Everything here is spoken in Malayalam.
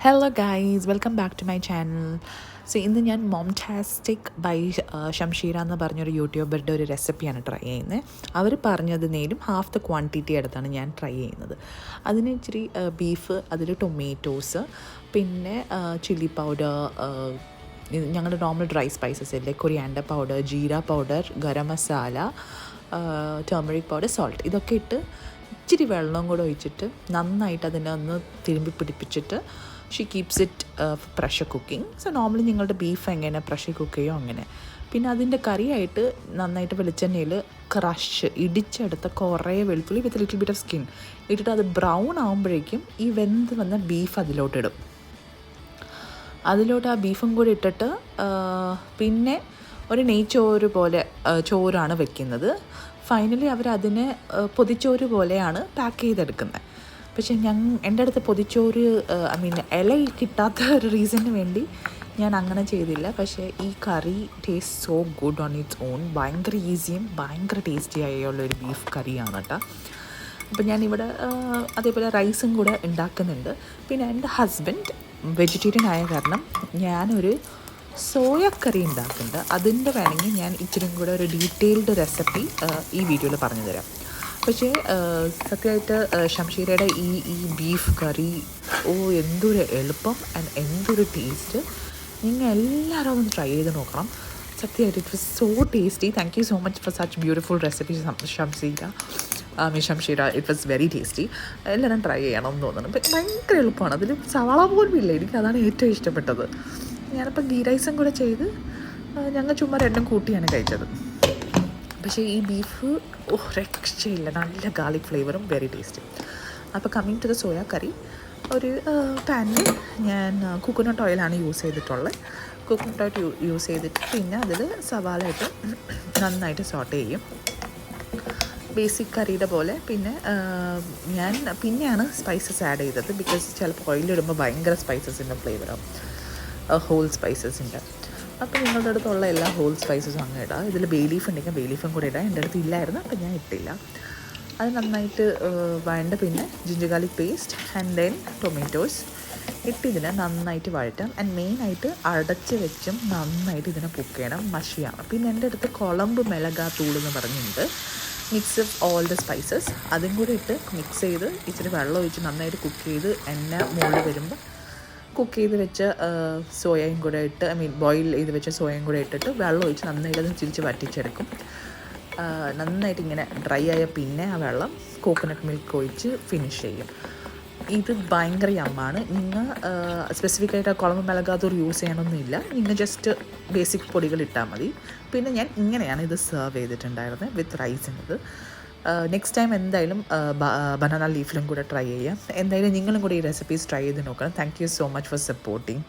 Hello guys, welcome back to my channel. So ഇന്ന് ഞാൻ മോംടാസ്റ്റിക് ബൈ ഷംഷീര എന്ന് പറഞ്ഞൊരു യൂട്യൂബറുടെ ഒരു റെസിപ്പിയാണ് ട്രൈ ചെയ്യുന്നത്. അവർ പറഞ്ഞതിനേലും ഹാഫ് ദ ക്വാണ്ടിറ്റി എടുത്താണ് ഞാൻ ട്രൈ ചെയ്യുന്നത്. അതിന് ഇച്ചിരി ബീഫ്, അതിൽ ടൊമാറ്റോസ്, പിന്നെ ചില്ലി പൗഡർ, ഞങ്ങളുടെ നോർമൽ ഡ്രൈ സ്പൈസസ് അല്ലേ, coriander powder, jeera powder, garam masala, turmeric powder, salt, ഇതൊക്കെ ഇട്ട് ഇച്ചിരി വെള്ളം കൂടെ ഒഴിച്ചിട്ട് നന്നായിട്ട് അതിനെ ഒന്ന് തിരുമ്പി പിടിപ്പിച്ചിട്ട് she keeps it pressure cooking. So normally നിങ്ങളുടെ ബീഫ് എങ്ങനെ പ്രഷർ കുക്ക് ചെയ്യോ അങ്ങനെ. പിന്നെ അതിൻ്റെ കറിയായിട്ട് നന്നായിട്ട് വെളിച്ചെണ്ണയിൽ ഇടിച്ചെടുത്ത കുറേ വെളുത്തുള്ളി with little bit of skin ഇട്ടിട്ട് അത് ബ്രൗൺ ആകുമ്പോഴേക്കും ഈ വെന്ത് വന്ന ബീഫ് അതിലോട്ടിടും. അതിലോട്ട് ആ ബീഫും കൂടി ഇട്ടിട്ട് പിന്നെ ഒരു നെയ്ച്ചോറ് പോലെ ചോറാണ് വെക്കുന്നത്. ഫൈനലി അവരതിനെ പൊതിച്ചോറ് പോലെയാണ് പാക്ക് ചെയ്തെടുക്കുന്നത്. പക്ഷേ എൻ്റെ അടുത്ത് പൊതിച്ചോറ് ഇല കിട്ടാത്ത ഒരു റീസണിന് വേണ്ടി ഞാൻ അങ്ങനെ ചെയ്തില്ല. പക്ഷേ ഈ curry taste so good on its on. ഭയങ്കര ഈസിയും ഭയങ്കര ടേസ്റ്റി ആയുള്ളൊരു ബീഫ് കറിയാണ് കേട്ടോ. അപ്പോൾ ഞാനിവിടെ അതേപോലെ റൈസും കൂടെ ഉണ്ടാക്കുന്നുണ്ട്. പിന്നെ എൻ്റെ ഹസ്ബൻഡ് വെജിറ്റേറിയൻ ആയ കാരണം ഞാനൊരു സോയ കറി ഉണ്ടാക്കുന്നുണ്ട്. അതിൻ്റെ വേണമെങ്കിൽ ഞാൻ ഇച്ചിരി കൂടെ ഒരു ഡീറ്റെയിൽഡ് റെസിപ്പി ഈ വീഡിയോയിൽ പറഞ്ഞു തരാം. പക്ഷേ സത്യമായിട്ട് ഷംഷീരയുടെ ഈ ബീഫ് കറി എന്തൊരു എളുപ്പം ആൻഡ് എന്തൊരു ടേസ്റ്റ്. നിങ്ങൾ എല്ലാവരും ഒന്ന് ട്രൈ ചെയ്ത് നോക്കണം. സത്യമായിട്ട് it was so tasty. Thank you so much for such beautiful recipe Shamshira. It was very tasty. എല്ലാവരും ട്രൈ ചെയ്യണം എന്ന് തോന്നുന്നു. ഭയങ്കര എളുപ്പമാണ്. അതിൽ സവാള പോലും ഇല്ല. എനിക്ക് അതാണ് ഏറ്റവും ഇഷ്ടപ്പെട്ടത്. ഞാനിപ്പോൾ ഗീ റൈസും കൂടെ ചെയ്ത് ഞങ്ങൾ ചുമ്മാ രണ്ടും കൂട്ടിയാണ് കഴിച്ചത്. പക്ഷേ ഈ ബീഫ് രക്ഷയില്ല. നല്ല ഗാർലിക് ഫ്ലേവറും വെരി ടേസ്റ്റി. അപ്പോൾ കമ്മിങ് ടു ദ സോയ കറി, ഒരു പാനിൽ ഞാൻ കോക്കനട്ട് ഓയിലാണ് യൂസ് ചെയ്തിട്ടുള്ളത്. കോക്കനട്ട് ഓയിൽ യൂസ് ചെയ്തിട്ട് പിന്നെ അതിൽ സവാള ഇട്ട് നന്നായിട്ട് സോട്ട് ചെയ്യും, ബേസിക് കറിയുടെ പോലെ. പിന്നെ ഞാൻ പിന്നെയാണ് സ്പൈസസ് ആഡ് ചെയ്തത്. ബിക്കോസ് ചിലപ്പോൾ ഓയിലിടുമ്പോൾ ഭയങ്കര സ്പൈസസിൻ്റെ ഫ്ലേവറാവും, ഹോൾ സ്പൈസസിൻ്റെ. അപ്പോൾ നിങ്ങളുടെ അടുത്തുള്ള എല്ലാ ഹോൾ സ്പൈസസും അങ്ങ് ഇടാം. ഇതിൽ ബേ ലീഫ് ഉണ്ടെങ്കിൽ ബേ ലീഫും കൂടെ ഇടാം. എൻ്റെ അടുത്ത് ഇല്ലായിരുന്നു, അപ്പം ഞാൻ ഇട്ടില്ല. അത് നന്നായിട്ട് വഴണ്ട. പിന്നെ ginger garlic paste and then tomatoes ഇട്ട് ഇതിനെ നന്നായിട്ട് വഴറ്റാം. ആൻഡ് മെയിനായിട്ട് അടച്ച് വെച്ചും നന്നായിട്ട് ഇതിനെ കുക്ക് ചെയ്യണം, മഷിയാണ്. പിന്നെ എൻ്റെ അടുത്ത് കുളമ്പ് മിളകാ തൂളെന്ന് പറഞ്ഞിട്ടുണ്ട്. Mix of all the spices, അതും കൂടി ഇട്ട് മിക്സ് ചെയ്ത് ഇച്ചിരി വെള്ളം ഒഴിച്ച് നന്നായിട്ട് കുക്ക് ചെയ്ത് എണ്ണ മുകളിൽ വരുമ്പോൾ കുക്ക് ചെയ്ത് വെച്ച സോയയും കൂടെ ഇട്ട് ബോയിൽ ചെയ്ത് വെച്ച സോയയും കൂടെ ഇട്ടിട്ട് വെള്ളം ഒഴിച്ച് നന്നായിട്ട് അത് തിരിച്ച് വറ്റിച്ചെടുക്കും. നന്നായിട്ട് ഇങ്ങനെ ഡ്രൈ ആയ പിന്നെ ആ വെള്ളം കോക്കനട്ട് മിൽക്ക് ഒഴിച്ച് ഫിനിഷ് ചെയ്യും. ഇത് ഭയങ്കര യമ്മാണ്. നിങ്ങൾ സ്പെസിഫിക്കായിട്ട് കുളമ്പ് മിളകാത്തൂർ യൂസ് ചെയ്യണമെന്നില്ല. നിങ്ങൾ ജസ്റ്റ് ബേസിക് പൊടികൾ ഇട്ടാൽ മതി. പിന്നെ ഞാൻ ഇങ്ങനെയാണ് ഇത് സെർവ് ചെയ്തിട്ടുണ്ടായിരുന്നത് വിത്ത് റൈസിനത്. നെക്സ്റ്റ് ടൈം എന്തായാലും ബനാന ലീഫിലും കൂടെ ട്രൈ ചെയ്യാം. എന്തായാലും നിങ്ങളും കൂടെ ഈ റെസിപ്പീസ് ട്രൈ ചെയ്ത് നോക്കണം. Thank you so much four supporting.